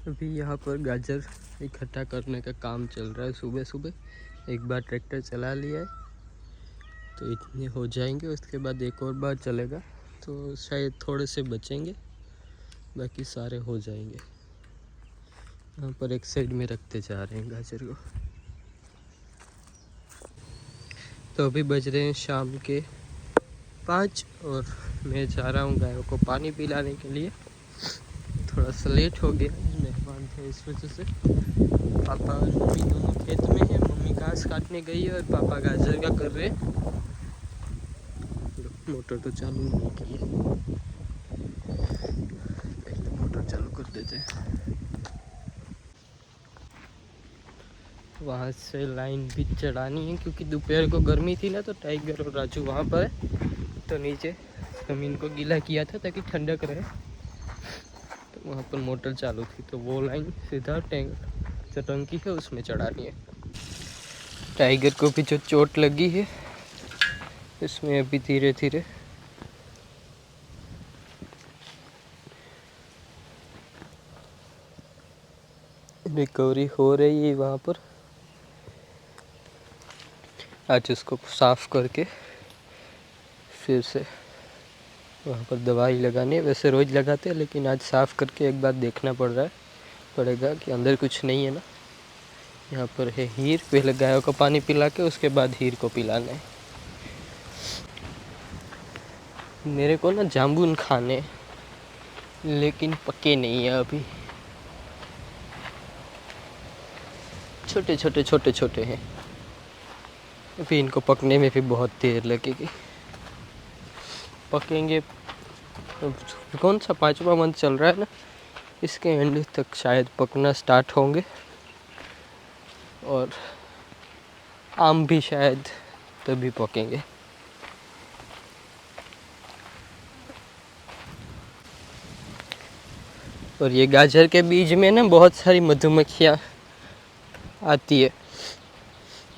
अभी यहाँ पर गाजर इकट्ठा करने का काम चल रहा है। सुबह सुबह एक बार ट्रैक्टर चला लिया है तो इतने हो जाएंगे, उसके बाद एक और बार चलेगा तो शायद थोड़े से बचेंगे, बाकी सारे हो जाएंगे। यहाँ पर एक साइड में रखते जा रहे हैं गाजर को। तो अभी बज रहे हैं शाम के 5 और मैं जा रहा हूँ गायों को पानी पिलाने के लिए। थोड़ा सा लेट हो गया, मेहमान थे इस वजह से। पापा और मम्मी दोनों खेत में हैं। मम्मी घास काटने गई है और पापा गाजर का कर रहे हैं। मोटर तो चालू नहीं की है, पहले मोटर चालू कर देते हैं। वहाँ से लाइन भी चढ़ानी है क्योंकि दोपहर को गर्मी थी ना, तो टाइगर और राजू वहाँ पर है तो नीचे ज़मीन को गीला किया था ताकि ठंडक रहे। तो वहाँ पर मोटर चालू थी तो वो लाइन सीधा टैंक जो टंकी है उसमें चढ़ानी है। टाइगर को भी जो चोट लगी है इसमें अभी धीरे धीरे रिकवरी हो रही है। वहाँ पर आज उसको साफ करके फिर से वहाँ पर दवाई लगानी है। वैसे रोज़ लगाते हैं लेकिन आज साफ़ करके एक बार देखना पड़ेगा कि अंदर कुछ नहीं है ना। यहाँ पर है हीर, पहले गायों को पानी पिला के उसके बाद हीर को पिलाना है। मेरे को ना जामुन खाने, लेकिन पके नहीं है अभी, छोटे हैं अभी। इनको पकने में भी बहुत देर लगेगी। पकेंगे कौन सा 5वां मंथ चल रहा है ना, इसके एंड तक शायद पकना स्टार्ट होंगे। और आम भी शायद तभी पकेंगे। और ये गाजर के बीज में ना बहुत सारी मधुमक्खियाँ आती है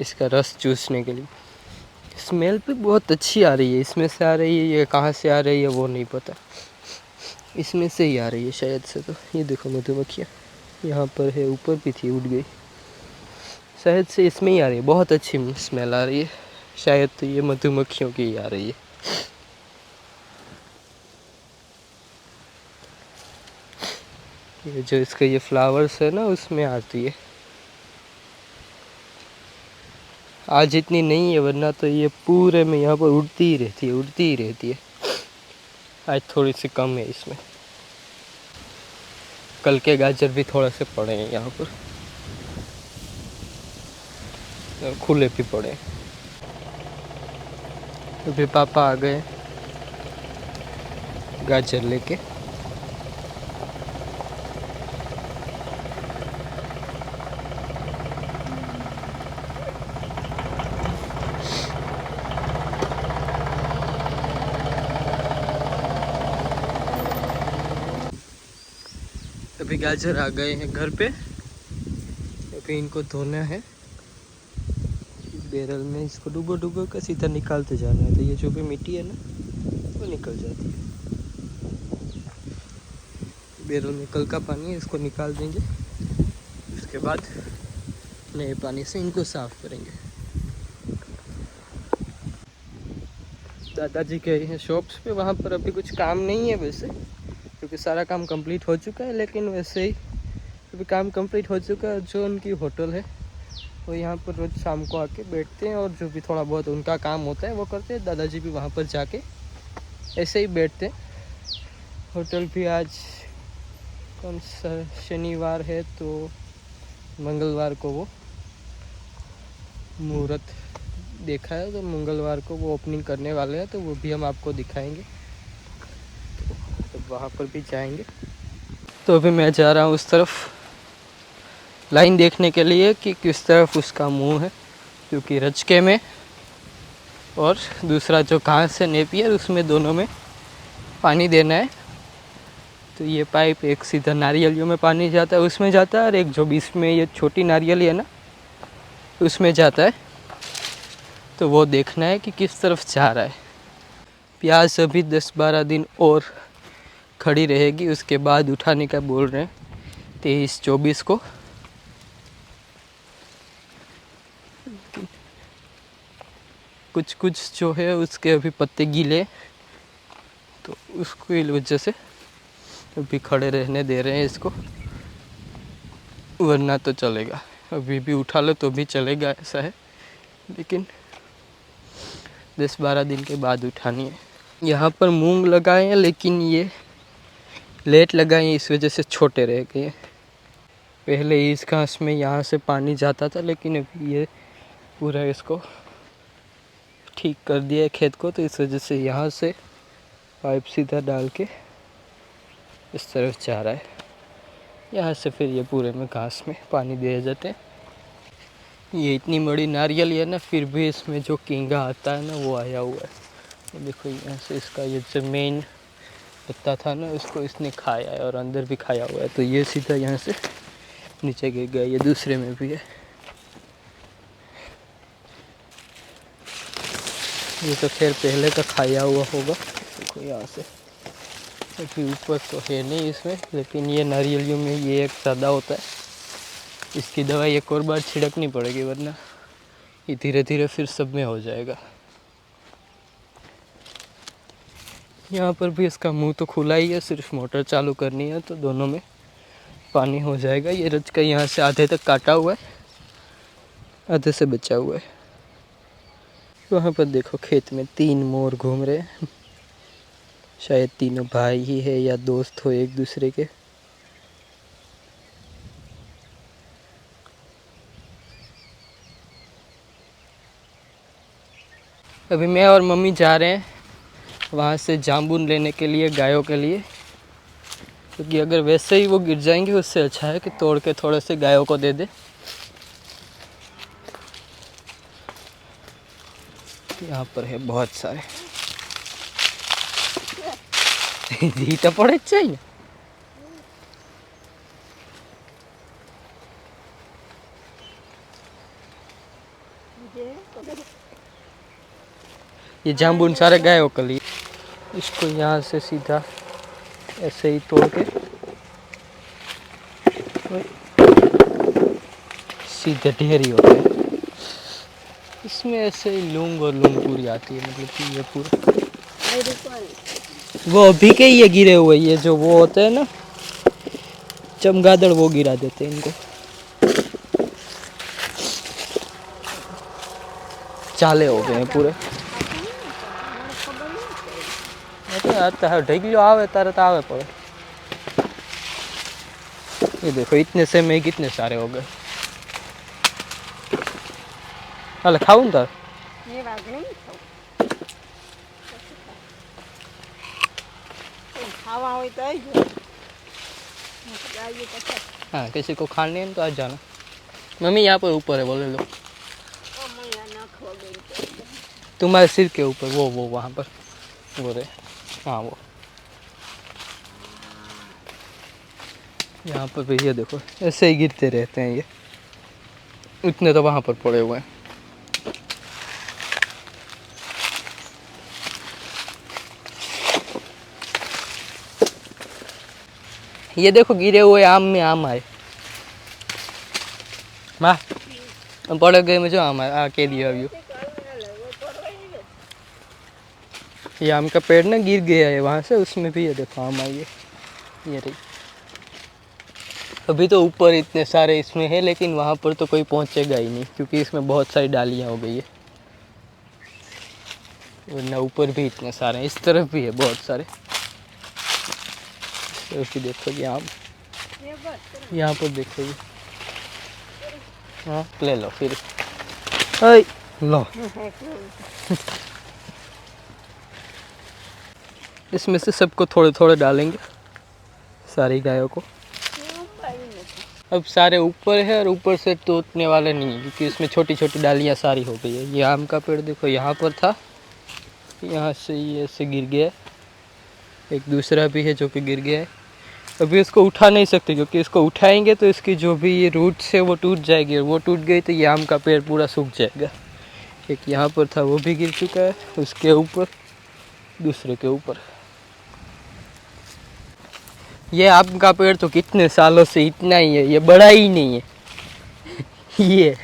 इसका रस चूसने के लिए। स्मेल भी बहुत अच्छी आ रही है, इसमें से आ रही है, ये कहाँ से आ रही है वो नहीं पता, इसमें से ही आ रही है शायद से। तो ये देखो मधुमक्खियाँ यहाँ पर है, ऊपर भी थी उड़ गई, शायद से इसमें ही आ रही है। बहुत अच्छी स्मेल आ रही है, शायद तो ये मधुमक्खियों की ही आ रही है। ये जो इसके ये फ्लावर्स है ना उसमें आती है। आज इतनी नहीं है, वरना तो ये पूरे में यहाँ पर उड़ती ही रहती है। आज थोड़ी सी कम है इसमें। कल के गाजर भी थोड़े से पड़े हैं यहाँ पर, खुले भी पड़े। अभी पापा आ गए गाजर लेके। अभी गाजर आ गए हैं घर पे। अभी इनको धोना है बैरल में, इसको डुबो कर सीधा निकालते जाना है। तो ये जो भी मिट्टी है ना वो निकल जाती है। बैरल में कल का पानी है, इसको निकाल देंगे, उसके बाद नए पानी से इनको साफ करेंगे। दादाजी गए हैं शॉप्स पे, वहाँ पर अभी कुछ काम नहीं है वैसे, क्योंकि सारा काम कंप्लीट हो चुका है। लेकिन वैसे ही अभी काम कंप्लीट हो चुका है। जो उनकी होटल है वो यहाँ पर रोज़ शाम को आके बैठते हैं और जो भी थोड़ा बहुत उनका काम होता है वो करते हैं। दादाजी भी वहाँ पर जाके ऐसे ही बैठते हैं। होटल भी आज कौन सा शनिवार है तो मंगलवार को वो मुहूर्त देखा है, तो मंगलवार को वो ओपनिंग करने वाले हैं, तो वो भी हम आपको दिखाएंगे। तो वहाँ पर भी जाएंगे। तो अभी मैं जा रहा हूँ उस तरफ लाइन देखने के लिए कि किस तरफ उसका मुंह है, क्योंकि रचके में और दूसरा जो घास है नेपियर, उसमें दोनों में पानी देना है। तो ये पाइप एक सीधा नारियलियों में पानी जाता है उसमें जाता है, और एक जो बीच में ये छोटी नारियली है ना उसमें जाता है। तो वो देखना है कि किस तरफ जा रहा है। प्याज अभी 10-12 दिन और खड़ी रहेगी, उसके बाद उठाने का बोल रहे हैं। 23-24 को। कुछ कुछ जो है उसके अभी पत्ते गीले, तो उसकी वजह से अभी खड़े रहने दे रहे हैं इसको, वरना तो चलेगा। अभी भी उठा लो तो भी चलेगा, ऐसा है, लेकिन 10-12 दिन के बाद उठानी है। यहाँ पर मूंग लगाए हैं, लेकिन ये लेट लगाए हैं, इस वजह से छोटे रह गए। पहले इस घास में यहाँ से पानी जाता था, लेकिन अभी ये पूरा इसको ठीक कर दिया है खेत को, तो इस वजह से यहाँ से पाइप सीधा डाल के इस तरफ जा रहा है। यहाँ से फिर ये पूरे में घास में पानी दिए जाते हैं। ये इतनी बड़ी नारियल है ना, फिर भी इसमें जो कींगा आता है ना वो आया हुआ है। तो देखो यहाँ से इसका ये जो मेन पत्ता था ना, उसको इसने खाया है और अंदर भी खाया हुआ है, तो ये सीधा यहाँ से नीचे गिर गया। ये दूसरे में भी है। ये तो खैर पहले का खाया हुआ होगा। देखो यहाँ से अभी ऊपर तो है नहीं इसमें, लेकिन ये नारियलियों में ये एक ज़्यादा होता है। इसकी दवाई एक और बार छिड़कनी पड़ेगी, वरना ये धीरे धीरे फिर सब में हो जाएगा। यहाँ पर भी इसका मुंह तो खुला ही है, सिर्फ मोटर चालू करनी है तो दोनों में पानी हो जाएगा। ये रज का यहाँ से आधे तक काटा हुआ है, आधे से बचा हुआ है। वहाँ पर देखो खेत में 3 मोर घूम रहे हैं, शायद तीनों भाई ही है या दोस्त हो एक दूसरे के। अभी मैं और मम्मी जा रहे हैं वहाँ से जामुन लेने के लिए गायों के लिए, क्योंकि अगर वैसे ही वो गिर जाएंगे उससे अच्छा है कि तोड़ के थोड़े से गायों को दे दे। यहाँ पर है बहुत सारे जी तो पड़े चाहिए। ये जामुन सारे गायों के लिए। इसको यहाँ से सीधा ऐसे ही तोड़ के सीधे ढेरी होते हैं। इसमें ऐसे ही लूंग और लूंग पूरी आती है, मतलब कि ये पूरा वो अभी के ये गिरे हुए, ये जो वो होते हैं ना चमगादड़, वो गिरा देते हैं इनको। चाले हो गए हैं पूरे। आता है ढेगलियो आवे तरत आवे पड़े। ये देखो इतने से में कितने सारे हो गए। हाल खाऊं तार ये बात नहीं खावा हो तो आई। हाँ किसी को खाने हैं तो आज जाना। मम्मी यहाँ पर ऊपर है, बोले लो। तुम्हारे सिर के ऊपर वो वहाँ पर वो रहे। हाँ वो यहाँ पर भी ये देखो ऐसे ही गिरते रहते हैं ये, इतने तो वहाँ पर पड़े हुए हैं। ये देखो गिरे हुए आम में आम आए। माँ पड़े गए में जो आम आए आके दिया अभी। ये आम का पेड़ ना गिर गया है वहाँ से, उसमें भी ये देखो आम आई है। ये रही। अभी तो ऊपर इतने सारे इसमें है, लेकिन वहाँ पर तो कोई पहुँचेगा ही नहीं, क्योंकि इसमें बहुत सारी डालियाँ हो गई है। वरना ऊपर भी इतने सारे हैं, इस तरफ भी है बहुत सारे। तो देखोगे आम, यहाँ पर देखोगे। हाँ ले लो फिर लो। इसमें से सबको थोड़े थोड़े डालेंगे, सारी गायों को। अब सारे ऊपर है और ऊपर से टूटने वाले नहीं है, क्योंकि इसमें छोटी छोटी डालियाँ सारी हो गई है। ये आम का पेड़ देखो यहाँ पर था, यहाँ से ये ऐसे गिर गया है। एक दूसरा भी है जो कि गिर गया है। अभी इसको उठा नहीं सकते, क्योंकि इसको उठाएंगे तो इसकी जो भी ये रूट्स है वो टूट जाएगी, और वो टूट गई तो ये आम का पेड़ पूरा सूख जाएगा। एक यहाँ पर था वो भी गिर चुका है, उसके ऊपर दूसरे के ऊपर। ये आम का पेड़ तो कितने सालों से इतना ही है, ये बड़ा ही नहीं है। ये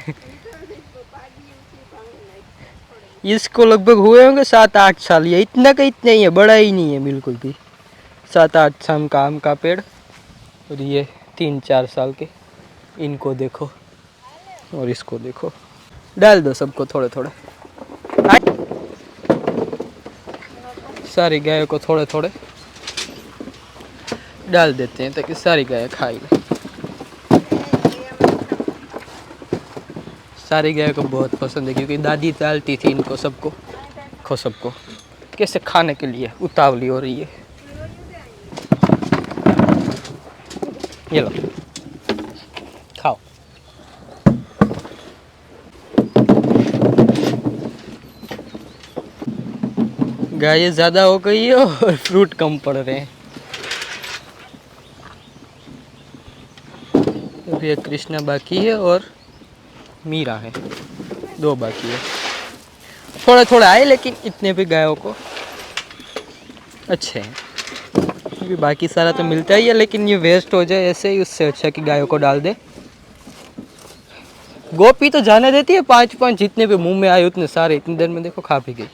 इसको लगभग हुए होंगे 7-8 साल, ये इतना का इतना ही है, बड़ा ही नहीं है बिल्कुल भी। 7-8 साल का आम का पेड़, और ये 3-4 साल के। इनको देखो और इसको देखो। डाल दो सबको थोड़े थोड़े, सारी गायों को थोड़े थोड़े डाल देते हैं ताकि सारी गायें खा ले। सारी गायों को बहुत पसंद है क्योंकि दादी डालती थी इनको सबको कैसे खाने के लिए उतावली हो रही है। ये लो खाओ। गायें ज़्यादा हो गई है और फ्रूट कम पड़ रहे हैं। अभी एक कृष्णा बाकी है और मीरा है, 2 बाकी है। थोड़े थोड़े आए लेकिन इतने भी गायों को अच्छे हैं, क्योंकि बाकी सारा तो मिलता ही है, लेकिन ये वेस्ट हो जाए ऐसे ही, उससे अच्छा कि गायों को डाल दे। गोपी तो जाने देती है 5-5, जितने भी मुंह में आए उतने सारे, इतनी देर में देखो खा भी गई,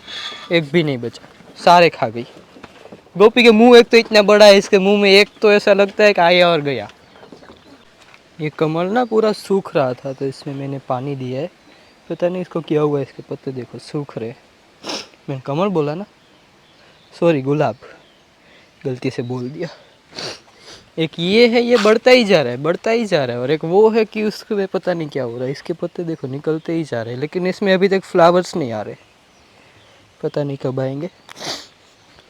एक भी नहीं बचा, सारे खा गई। गोपी के मुंह एक तो इतना बड़ा है, इसके मुंह में एक तो ऐसा लगता है कि आया और गया। ये कमल ना पूरा सूख रहा था तो इसमें मैंने पानी दिया है, पता नहीं इसको क्या हुआ, इसके पत्ते देखो सूख रहे। मैंने कमल बोला ना, सॉरी गुलाब, गलती से बोल दिया। एक ये है, ये बढ़ता ही जा रहा है, बढ़ता ही जा रहा है, और एक वो है कि उसके पता नहीं क्या हो रहा है, इसके पत्ते देखो निकलते ही जा रहे हैं, लेकिन इसमें अभी तक फ्लावर्स नहीं आ रहे, पता नहीं कब आएंगे।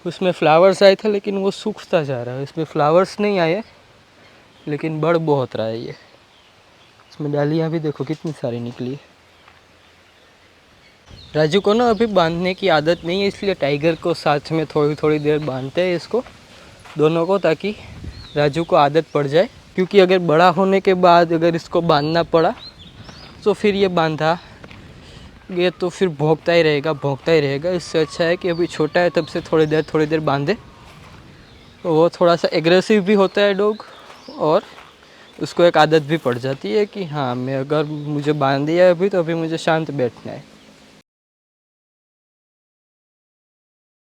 उसमें फ्लावर्स आए थे लेकिन वो सूखता जा रहा है, इसमें फ्लावर्स नहीं आए लेकिन बढ़ बहुत रहा है ये। इसमें डालियाँ भी देखो कितनी सारी निकली है। राजू को ना अभी बांधने की आदत नहीं है, इसलिए टाइगर को साथ में थोड़ी थोड़ी देर बांधते हैं इसको दोनों को, ताकि राजू को आदत पड़ जाए। क्योंकि अगर बड़ा होने के बाद अगर इसको बांधना पड़ा तो फिर ये बांधा ये तो फिर भौंकता ही रहेगा। इससे अच्छा है कि अभी छोटा है तब से थोड़ी देर बांधे, तो वो थोड़ा सा एग्रेसिव भी होता है डॉग, और उसको एक आदत भी पड़ जाती है कि हाँ मैं अगर मुझे बांध दिया अभी तो अभी मुझे शांत बैठना है।